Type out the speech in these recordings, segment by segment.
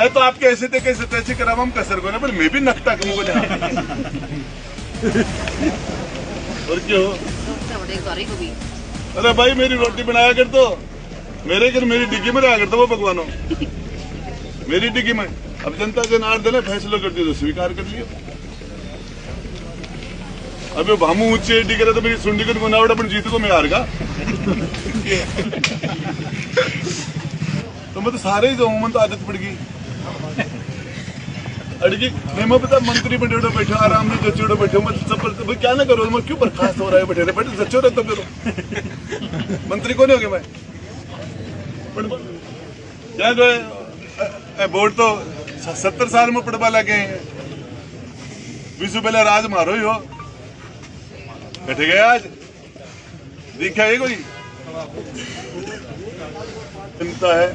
तो आपके ऐसे थे कैसे तैसे करा हम कसर को ना, पर मैं भी नकता कहीं को और क्यों? अरे भाई मेरी रोटी बनाया कर, तो मेरे घर मेरी डिग्गी में रहा करता वो भगवानों, मेरी डिग्गी में। अब जनता जनार्दन ने फैसला कर दिया तो स्वीकार कर लिया। अबे भामू ऊंचे एडी करे तो मेरी सुंडी को बनावड़ा पर जीत को मैं हार गा तो मैं तो सारे ही जाऊं, मन तो आदत पड़ गई अड़गी मैं पता मंत्री बड़े बैठे आराम से जचोड़े बैठे, मैं सब भाई क्या ना करो, मैं क्यों बर्खास्त हो रहा है बैठे बैठे जचो रहे तो करो मंत्री को नहीं हो गया मैं क्या गए वोट तो 70 साल में पड़वा लगे हैं, 20 पहले राज मारो ही हो बैठे गए आज देखा है कोई चिंता है।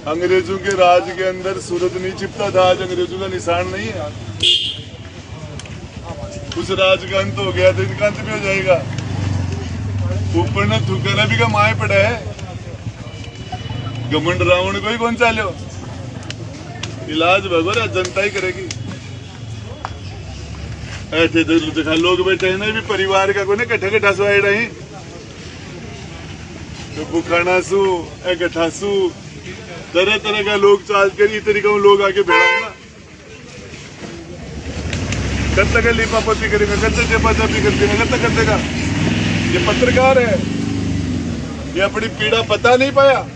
अंग्रेजों के राज के अंदर सूरज नहीं छिपता था, आज अंग्रेजों का निशान नहीं है। उस राज का अंत हो गया तो इनका अंत भी हो जाएगा। ऊपर ने थुकाना भी का माए पड़ा है, घमंड रावण को ही कौन चालो, इलाज भगवान जनता ही करेगी। ऐसे देखा लोग बैठे हैं ना भी परिवार का कोई कट्ठा कट्ठा सो रही तो बुखाना सू गठासू तरह तरह का लोग चाल कर तरीका लोग आके बैठा कब तक लिपापोती करेगा, कब तक चेपाचापी कर देगा, कब तक कर देगा। ये पत्रकार है, ये अपनी पीड़ा बता नहीं पाया।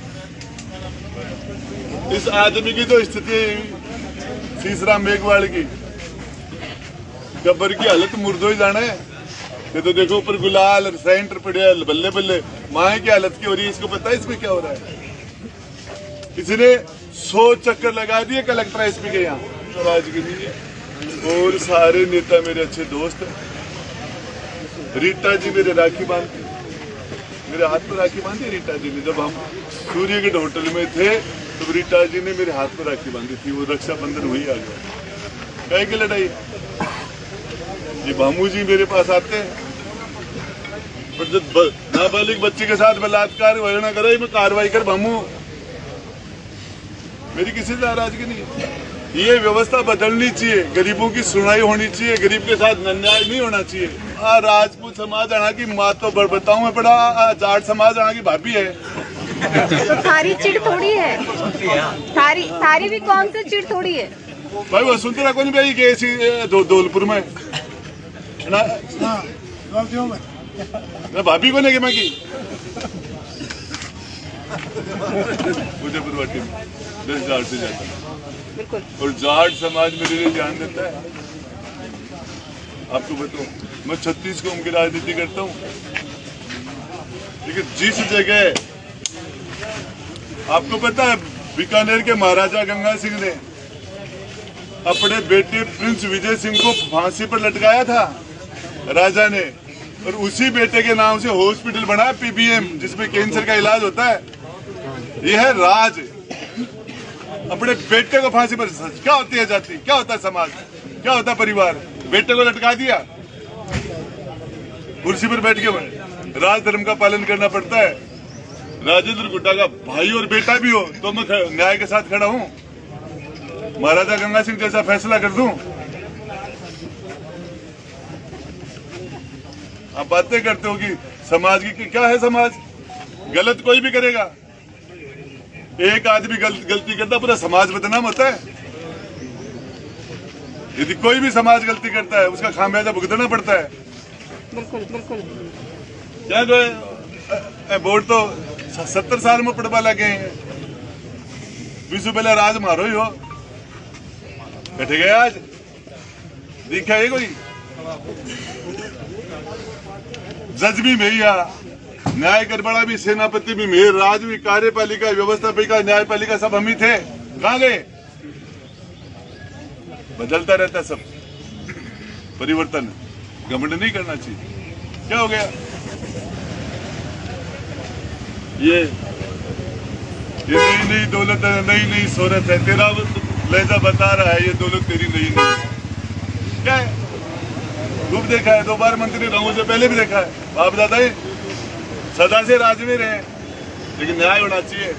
इस आदमी की तो स्थिति तीसरा मेघवाल की गब्बर की हालत मुर्दो ही जाना है। ये तो देखो ऊपर गुलाल सेंटर पड़े बल्ले बल्ले, माए की हालत की हो रही है, इसको पता है इसमें क्या हो रहा है। इसने 100 चक्कर लगा दिए कलेक्टर एसपी के यहाँ राज के लिए। और सारे नेता मेरे अच्छे दोस्त हैं। रीटा जी मेरे राखी बांधती, मेरे हाथ में राखी बांधी रीटा जी ने। जब हम सूर्यगढ़ होटल में थे तो रीटा जी ने मेरे हाथ में राखी बांधी थी, वो रक्षाबंधन हुई आ गया। कहीं की लड़ाई, ये भामू जी मेरे पास आते हैं, पर जब नाबालिग बच्चे के साथ बलात्कार वर्णना करे मैं कार्रवाई कर भामू, मेरी किसी से नाराजगी नहीं। ये व्यवस्था बदलनी चाहिए, गरीबों की सुनाई होनी चाहिए, गरीब के साथ अन्याय नहीं होना चाहिए। राजपूत समाज आना की माँ तो बताऊं मैं बड़ा, जाट समाज आना की भाभी है तो थारी चिड़ थोड़ी है, थारी भी कौन सी चिड़ थोड़ी है भाई। वसुंधरा को नहीं भाई गए धौलपुर में ना भाभी को नहीं मैं की उदयपुर वाटी में 10 जाट से जाता और जाट समाज मेरे लिए जान देता है। आपको बताऊं मैं 36 कौम की राजनीति करता हूं, लेकिन जिस जगह आपको पता है बीकानेर के महाराजा गंगा सिंह ने अपने बेटे प्रिंस विजय सिंह को फांसी पर लटकाया था राजा ने, और उसी बेटे के नाम से हॉस्पिटल बना पीबीएम जिसमें कैंसर का इलाज होता है। यह है राज, अपने बेटे को फांसी पर। क्या होती है जाति, क्या होता है समाज, क्या होता है परिवार। बेटे को लटका दिया, कुर्सी पर बैठ के राज धर्म का पालन करना पड़ता है। राजेंद्र गुड्डा का भाई और बेटा भी हो तो मैं न्याय के साथ खड़ा हूं, महाराजा गंगा सिंह जैसा फैसला कर दूं। आप बातें करते हो कि समाज की क्या है, समाज गलत कोई भी करेगा, एक आदमी गलती करता पूरा समाज बदनाम होता है। यदि कोई भी समाज गलती करता है उसका खामियाजा भुगतना पड़ता है। बिल्कुल बिल्कुल। क्या गए वोट तो 70 साल में पड़वा लगे हैं, 20 पहले राज मारो ही हो बैठे गए आज देखा है कोई। जज भी भैया, न्याय गड़बड़ा भी, सेनापति भी, मेयर राज भी, कार्यपालिका, व्यवस्थापिका, न्यायपालिका सब हम ही थे। कहाँ गए? बदलता रहता सब, परिवर्तन घमंड नहीं करना चाहिए। क्या हो गया? ये नई नई दौलत है, नई नई शोहरत है। तेरा लहजा बता रहा है ये दौलत तेरी नई नहीं क्या है। खूब देखा है, 2 बार मंत्री रहा हूं, से पहले भी देखा है। बाप दादा सदा से राज में रहे, लेकिन न्याय होना चाहिए।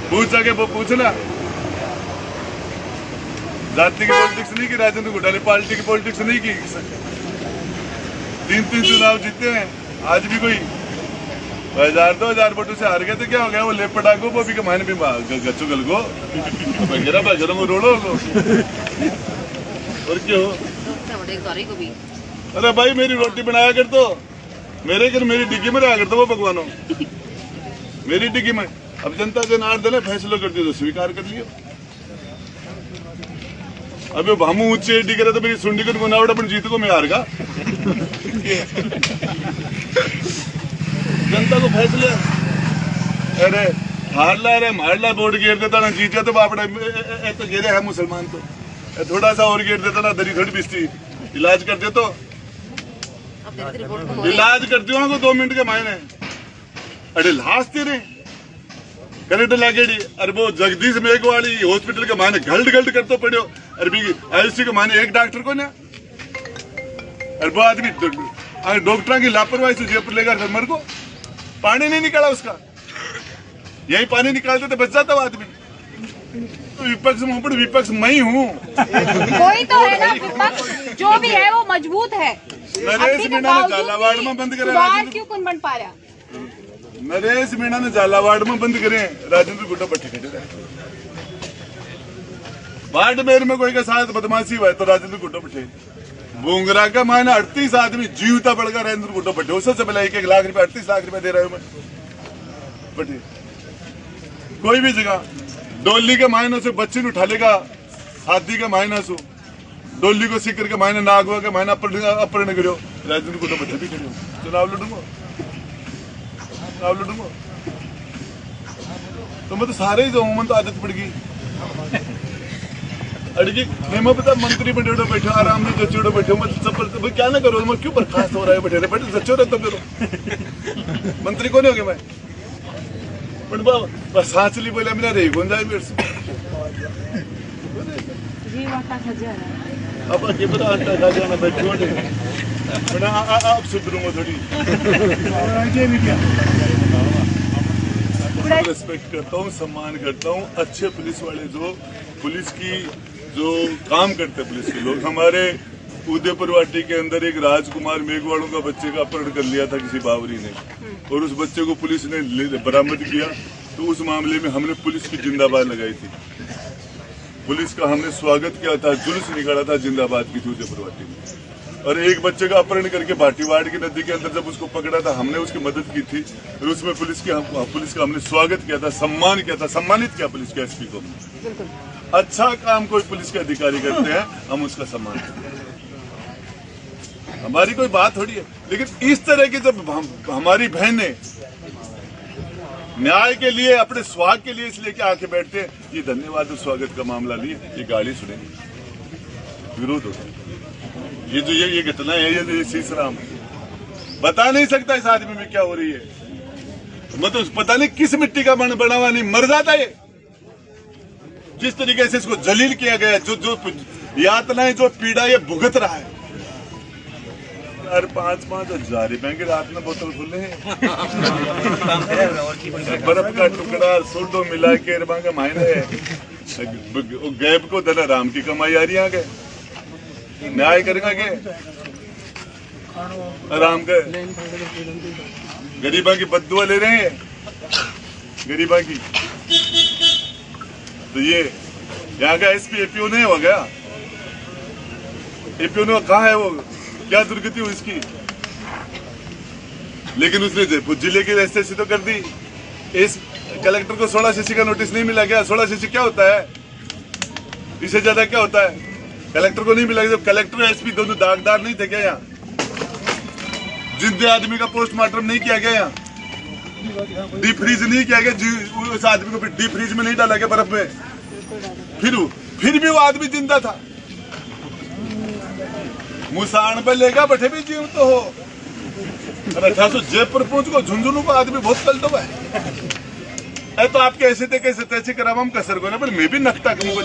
पूछ सके वो पूछना। जाति की पॉलिटिक्स नहीं की, राजेंद्र घोटाले पार्टी की पॉलिटिक्स नहीं की। 3 चुनाव जीते हैं, आज भी कोई 1000-2000 वोटों से हार गए तो क्या हो गया? वो लेपटा को वो भी कमाने भी गच्चू गल को बगैरा बजरों को रोड़ो को और क्यों? अरे भाई मेरी रोटी बनाया कर तो मेरे घर मेरी डिग्गी में रहा करता वो भगवानों मेरी डिग्गी में। अब जनता जनार्दन ने फैसला कर दिया तो स्वीकार कर लियो। अबे हम ऊंचे एडी करे तो मेरी सुंडी को गुनावट अपन जीत को मैं हार गा। जनता को फैसले अरे हारला रे मारला वोट गिर देता ना जीत तो बापड़ा तो गिरे है मुसलमान तो थोड़ा सा और गिर देता ना दरी थोड़ी बिस्ती इलाज करते तो इलाज करती हो ना तो 2 मिनट के मायने अरे लाश तेरे कनेक्टर लागेड़ी। अरे वो जगदीश मेघवाली हॉस्पिटल के मायने घल्ट घल्ट करते पड़े अरे आयुषी के मायने एक डॉक्टर को ना अरे वो आदमी डॉक्टर की लापरवाही से जयपुर लेकर मर को पानी नहीं निकाला उसका, यही पानी निकालते तो बच जाता वो आदमी। तो विपक्ष में विपक्ष मैं ही हूँ। कोई तो है ना विपक्ष जो भी है वो मजबूत है। नरेश मीणा ने झालावाड़ में बंद करा, क्यों कौन बन पा रहा? नरेश मीणा ने झालावाड़ में बंद करे, राजेंद्र गुड्डा पट्टे खड़े रहे। बाड़मेर में कोई का साथ बदमाशी हुआ तो राजेंद्र गुड्डा पट्टे। बुंगरा का मायना 38 आदमी जीवता पड़कर राजेंद्र गुड्डा पट्टे। उससे पहले 1 लाख रुपए 38 लाख रुपए दे रहे हूं मैं पट्टे। कोई भी जगह डोली के मायनों से बच्चे उठा लेगा, हाथी के मायना से डोली को सीकर के मायने नागवा के मायना अपहरण करो राजेंद्र गुड्डा पट्टे भी करो। चुनाव लड़ूंगा तो मैं तो सारे ही जाऊं, मैं तो आदत पड़ गई अड़गी मैं पता मंत्री बने बैठे आराम से जचोड़े बैठे मैं सब क्या ना करो मैं क्यों बर्खास्त हो रहा है बैठे बैठे जचो रहे तो करो मंत्री कौन हो गया मैं बस सांचली बोले मेरा रही कौन जाए मेरे से अब के पता आटा खा जाना बैठो अब सुधरूंगा थोड़ी। रिस्पेक्ट करता हूँ, सम्मान करता हूँ अच्छे पुलिस वाले जो पुलिस की जो काम करते हैं पुलिस के लोग। हमारे उदयपुर वाटी के अंदर एक राजकुमार मेघवाड़ों का बच्चे का अपहरण कर लिया था किसी बावरी ने और उस बच्चे को पुलिस ने बरामद किया तो उस मामले में हमने पुलिस की जिंदाबाद लगाई थी, पुलिस का हमने स्वागत किया था, जुलूस निकाला था जिंदाबाद की थी उदयपुर वाटी में। और एक बच्चे का अपहरण करके भाटीवाड़ की नदी के अंदर जब उसको पकड़ा था हमने उसकी मदद की थी और उसमें पुलिस का हमने स्वागत किया था, सम्मान किया था, सम्मानित किया पुलिस के एसपी को। अच्छा काम कोई पुलिस के अधिकारी करते हैं हम उसका सम्मान करते हैं, हमारी कोई बात थोड़ी है। लेकिन इस तरह की जब हमारी बहनें न्याय के लिए अपने स्वाग के लिए इसलिए क्या आके बैठते हैं, ये धन्यवाद स्वागत का मामला लिए ये गाली सुनेंगे विरोध होता है। ये जो ये घटना है ये सीसराम बता नहीं सकता इस आदमी में क्या हो रही है, मतलब पता नहीं किस मिट्टी का बना हुआ नहीं मर जाता है। जिस तरीके से इसको जलील किया गया, जो यातनाएं जो पीड़ा ये भुगत रहा है। यार 5-5 हजार रुपए की रात में बोतल खुले हैं बर्फ का टुकड़ा सोडो मिला के मायने गैब को धना राम की कमाई आ रही आगे न्याय करेगा के आराम के गरीबा की बद्दुआ ले रहे हैं गरीबा की। तो ये यहाँ का एसपी एपीओ नहीं हो गया, एपीओ ने कहा है वो क्या दुर्गति हुई इसकी, लेकिन उसने जयपुर जिले की एसएससी तो कर दी। इस कलेक्टर को 16 सीसी का नोटिस नहीं मिला गया। 16 सीसी क्या होता है, इससे ज्यादा क्या होता है, कलेक्टर को नहीं मिला। जब कलेक्टर और एसपी दोनों दागदार नहीं थे क्या यहाँ, जिंदे आदमी का पोस्टमार्टम नहीं किया गया, यहाँ डीप फ्रीज नहीं किया गया, उस आदमी को डीप फ्रीज में नहीं डाला गया बर्फ में, फिर भी वो आदमी जिंदा था। मुसाण पे लेगा बैठे भी जीव तो हो। अच्छा तो जयपुर पहुंच को झुंझुनू को आदमी बहुत कल तो है तो आप कैसे थे कैसे तैसे करा हम कसर को ना पर मैं भी नखता कम को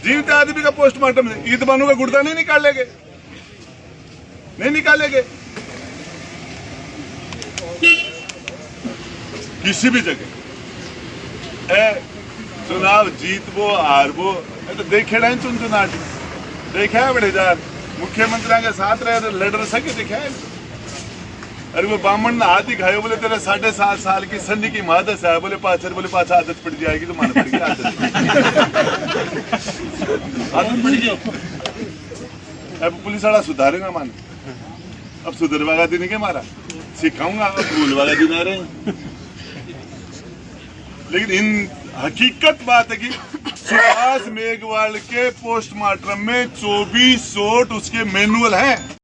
जीवित आदमी का पोस्टमार्टम ईद बानू का गुर्दा नहीं निकालेंगे, नहीं निकालेंगे। किसी भी जगह चुनाव जीतबो हारबो तो देखे रहे चुन चुनाटी देखा है बड़े जार मुख्यमंत्री के साथ रहे लड़ सके देखा है। अरे वो बामण ने हाथ ही खाए बोले तेरे 7.5 साल की संधि की महादस है बोले पाछा आदत पड़ जाएगी तो मान पड़ेगी आदत पड़ गई। अब पुलिस वाला सुधारेगा मान अब सुधरवागा दिन के मारा सिखाऊंगा अब भूलवागा दिन आ रहे हैं। लेकिन इन हकीकत बात है कि सुभाष मेघवाल के पोस्टमार्टम में 24 शॉट उसके मैनुअल हैं।